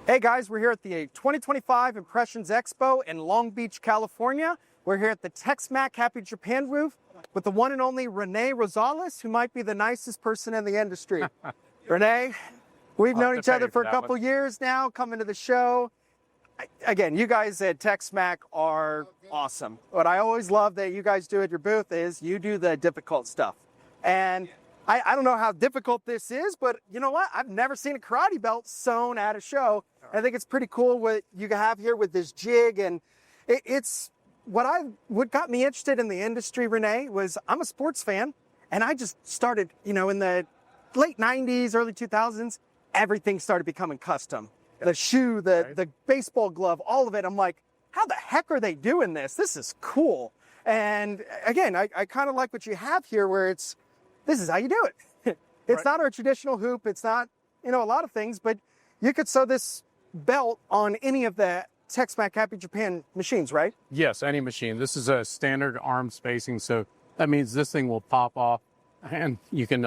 Hey guys, we're here at the 2025 Impressions Expo in Long Beach, California. We're here at the Tex-Mac Happy Japan booth with the one and only Renee Rosales, who might be the nicest person in the industry. Renee, we've known each other for a couple years now, coming to the show. Again, you guys at Tex-Mac are awesome. What I always love that you guys do at your booth is you do the difficult stuff. And I don't know how difficult this is, but you know what? I've never seen a karate belt sewn at a show. I think it's pretty cool what you have here with this jig. And it's what got me interested in the industry, Renee, was I'm a sports fan. And I just started, in the late 90s, early 2000s, everything started becoming custom. The shoe, the baseball glove, all of it. I'm like, how the heck are they doing this? This is cool. And again, I kind of like what you have here where this is how you do it. It's not our traditional hoop. It's not, a lot of things, but you could sew this belt on any of the Tex-Mac Happy Japan machines, right? Yes, any machine. This is a standard arm spacing, so that means this thing will pop off and you can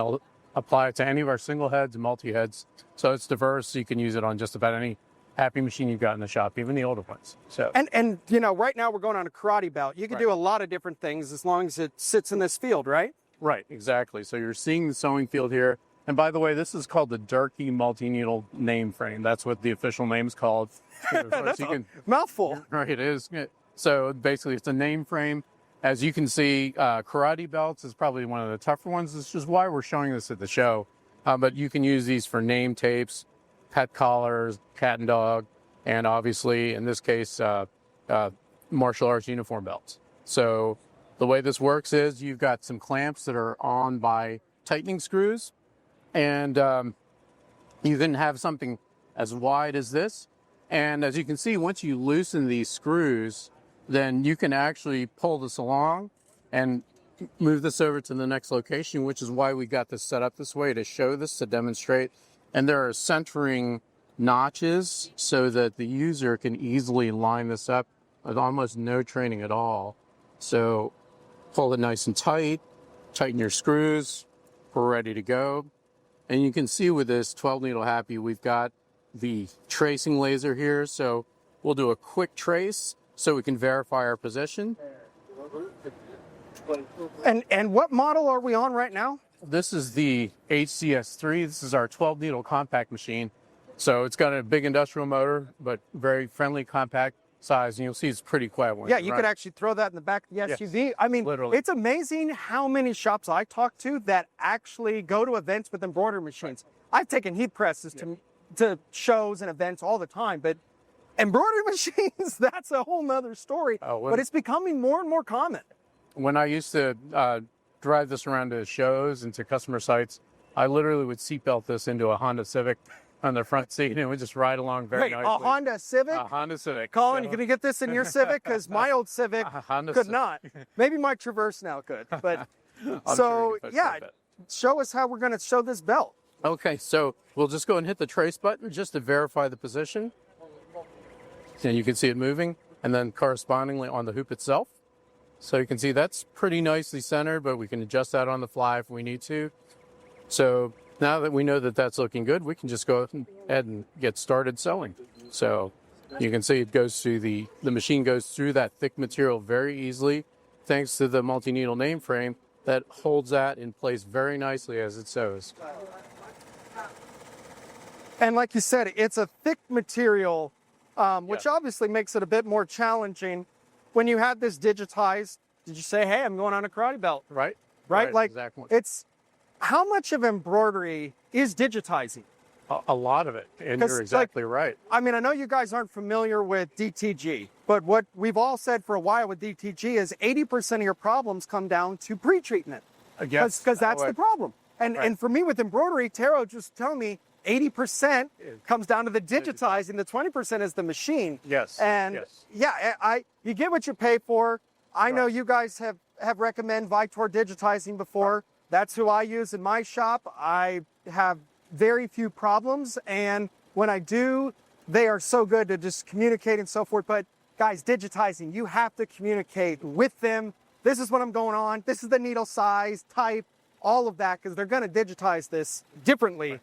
apply it to any of our single heads and multi-heads. So it's diverse, so you can use it on just about any Happy machine you've got in the shop, even the older ones. So And right now we're going on a karate belt. You can do a lot of different things as long as it sits in this field, right? Right, exactly. So you're seeing the sewing field here. And by the way, this is called the Durkee Multi-Needle Name Frame. That's what the official name is called. That's a mouthful. Right, it is. So basically, it's a name frame. As you can see, karate belts is probably one of the tougher ones. This is why we're showing this at the show. But you can use these for name tapes, pet collars, cat and dog, and obviously, in this case, martial arts uniform belts. So the way this works is you've got some clamps that are on by tightening screws, and you can have something as wide as this. And as you can see, once you loosen these screws, then you can actually pull this along and move this over to the next location, which is why we got this set up this way, to show this, to demonstrate. And there are centering notches so that the user can easily line this up with almost no training at all. So pull it nice and tight, tighten your screws, we're ready to go. And you can see with this 12 needle Happy, we've got the tracing laser here. So we'll do a quick trace so we can verify our position. And what model are we on right now? This is the HCS3. This is our 12 needle compact machine. So it's got a big industrial motor, but very friendly, compact size. And you'll see it's pretty quiet. Yeah, you could actually throw that in the back of the SUV. Yes, I mean, literally. It's amazing how many shops I talk to that actually go to events with embroidery machines. I've taken heat presses to shows and events all the time, but embroidery machines, that's a whole nother story. But it's becoming more and more common. When I used to drive this around to shows and to customer sites, I literally would seatbelt this into a Honda Civic on the front seat, and it would just ride along very nicely. A Honda Civic? A Honda Civic. Colin, you going to get this in your Civic? Because my old Civic could not. Maybe my Traverse now could. But so, yeah, show us how we're going to show this belt. Okay, so we'll just go and hit the trace button just to verify the position. And you can see it moving, and then correspondingly on the hoop itself. So you can see that's pretty nicely centered, but we can adjust that on the fly if we need to. So now that we know that that's looking good, we can just go ahead and get started sewing. So you can see it goes through the machine goes through that thick material very easily, thanks to the multi-needle name frame that holds that in place very nicely as it sews. And like you said, it's a thick material, which obviously makes it a bit more challenging. When you had this digitized, did you say, hey, I'm going on a karate belt? Right. Like, exactly. It's how much of embroidery is digitizing? A lot of it, and you're exactly right. I mean, I know you guys aren't familiar with DTG, but what we've all said for a while with DTG is 80% of your problems come down to pre-treatment. Because that's the problem. And for me with embroidery, Taro just telling me 80% comes down to the digitizing, the 20% is the machine. Yes. And you get what you pay for. I know you guys have recommended Vitor digitizing before. That's who I use in my shop. I have very few problems, and when I do, they are so good to just communicate and so forth. But guys, digitizing, you have to communicate with them. This is what I'm going on. This is the needle size, type, all of that, because they're going to digitize this differently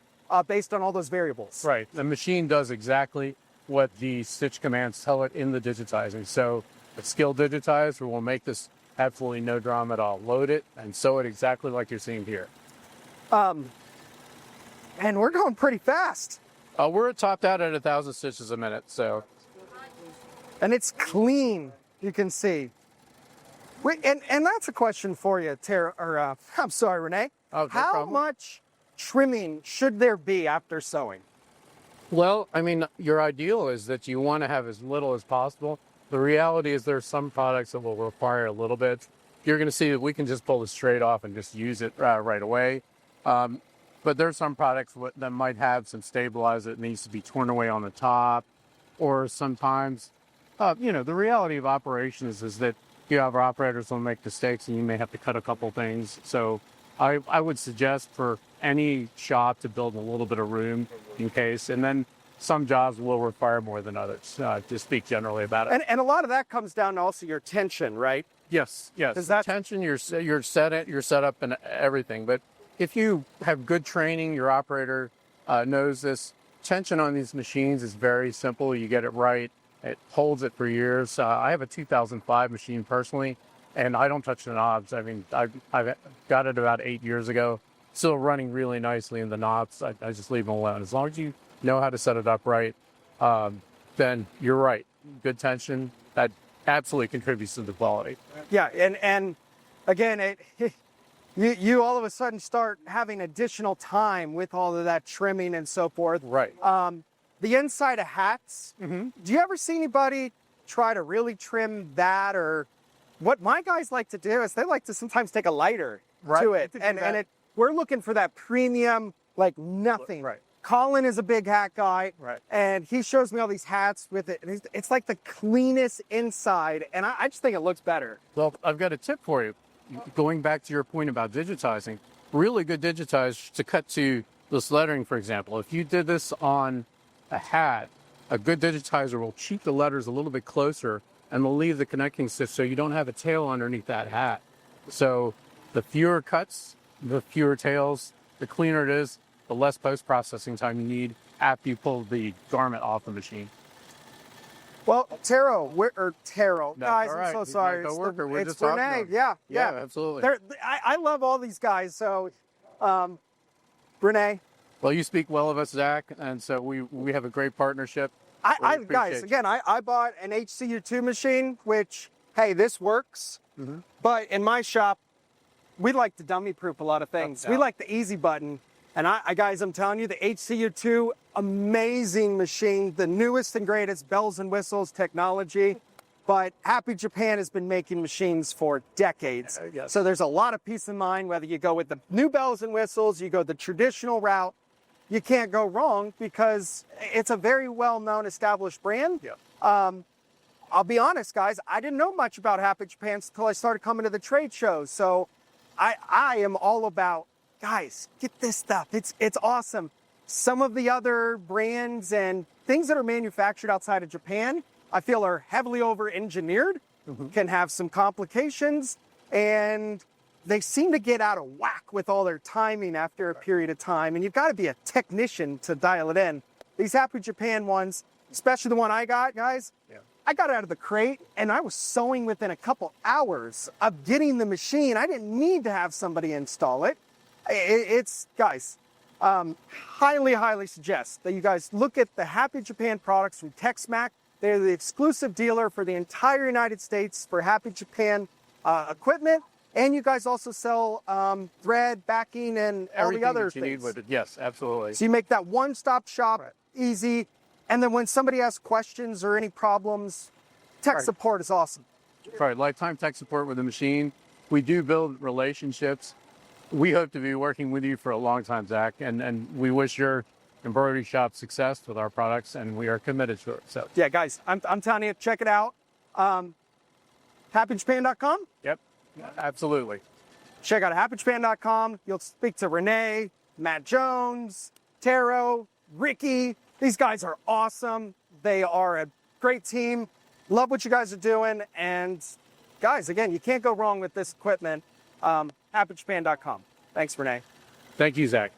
based on all those variables. Right. The machine does exactly what the stitch commands tell it in the digitizing. So a skill digitizer will make this absolutely no drama at all. Load it and sew it exactly like you're seeing here. And we're going pretty fast. We're topped out at 1,000 stitches a minute, so. And it's clean, you can see. And that's a question for you, Tara, or I'm sorry, Renee. Oh, no How problem. much trimming should there be after sewing? Well, I mean, your ideal is that you want to have as little as possible. The reality is there's some products that will require a little bit. You're going to see that we can just pull this straight off and just use it right away. But there's some products that might have some stabilizer that needs to be torn away on the top. Or sometimes, the reality of operations is that you have operators will make mistakes and you may have to cut a couple things. So I would suggest for any shop to build a little bit of room in case. And then some jobs will require more than others, to speak generally about it. And a lot of that comes down to also your tension, right? Yes. Is that tension, your setup and everything. But if you have good training, your operator knows this. Tension on these machines is very simple. You get it right. It holds it for years. I have a 2005 machine personally, and I don't touch the knobs. I mean, I've got it about 8 years ago. Still running really nicely in the knobs. I just leave them alone. As long as you know how to set it up right, then you're right. Good tension, that absolutely contributes to the quality. Yeah, and again, you all of a sudden start having additional time with all of that trimming and so forth. Right. The inside of hats, do you ever see anybody try to really trim that? Or what my guys like to do is they like to sometimes take a lighter to it. And we're looking for that premium, like nothing. Right. Colin is a big hat guy, Right. and he shows me all these hats with it. And it's like the cleanest inside, and I just think it looks better. Well, I've got a tip for you. Going back to your point about digitizing, really good digitize to cut to this lettering, for example. If you did this on a hat, a good digitizer will cheat the letters a little bit closer and will leave the connecting stitch so you don't have a tail underneath that hat. So the fewer cuts, the fewer tails, the cleaner it is, the less post-processing time you need after you pull the garment off the machine. Well, Taro, guys, all I'm right. so He's sorry. my coworker. We're It's just talking Renee. about it. Yeah. Absolutely. I love all these guys. So, Renee, Well, you speak well of us, Zach, and so we have a great partnership. guys, again, I bought an HCU2 machine, which, hey, this works. But in my shop, we like to dummy proof a lot of things. We like the easy button. And guys, I'm telling you, the HCU2, amazing machine, the newest and greatest bells and whistles technology. But Happy Japan has been making machines for decades. Yes. So there's a lot of peace of mind, whether you go with the new bells and whistles, you go the traditional route, you can't go wrong because it's a very well-known established brand. Yeah. I'll be honest, guys, I didn't know much about Happy Japan until I started coming to the trade shows. So I am all about, guys, get this stuff. It's awesome. Some of the other brands and things that are manufactured outside of Japan, I feel are heavily over-engineered, can have some complications, and they seem to get out of whack with all their timing after a period of time. And you've got to be a technician to dial it in. These Happy Japan ones, especially the one I got, guys, I got it out of the crate and I was sewing within a couple hours of getting the machine. I didn't need to have somebody install it. It's, guys, highly, highly suggest that you guys look at the Happy Japan products from TexMac. They're the exclusive dealer for the entire United States for Happy Japan equipment. And you guys also sell thread, backing, and all Everything the other that you need things. with it. Yes, absolutely. So you make that one-stop shop easy. And then when somebody has questions or any problems, tech support is awesome. Right, lifetime tech support with the machine. We do build relationships. We hope to be working with you for a long time, Zach, and we wish your embroidery shop success with our products, and we are committed to it. So Yeah, guys, I'm telling you, check it out. HappyJapan.com. Yep, absolutely. Check out HappyJapan.com. You'll speak to Renee, Matt Jones, Taro, Ricky. These guys are awesome. They are a great team. Love what you guys are doing. And guys, again, you can't go wrong with this equipment. HappyJapan.com. Thanks, Renee. Thank you, Zach.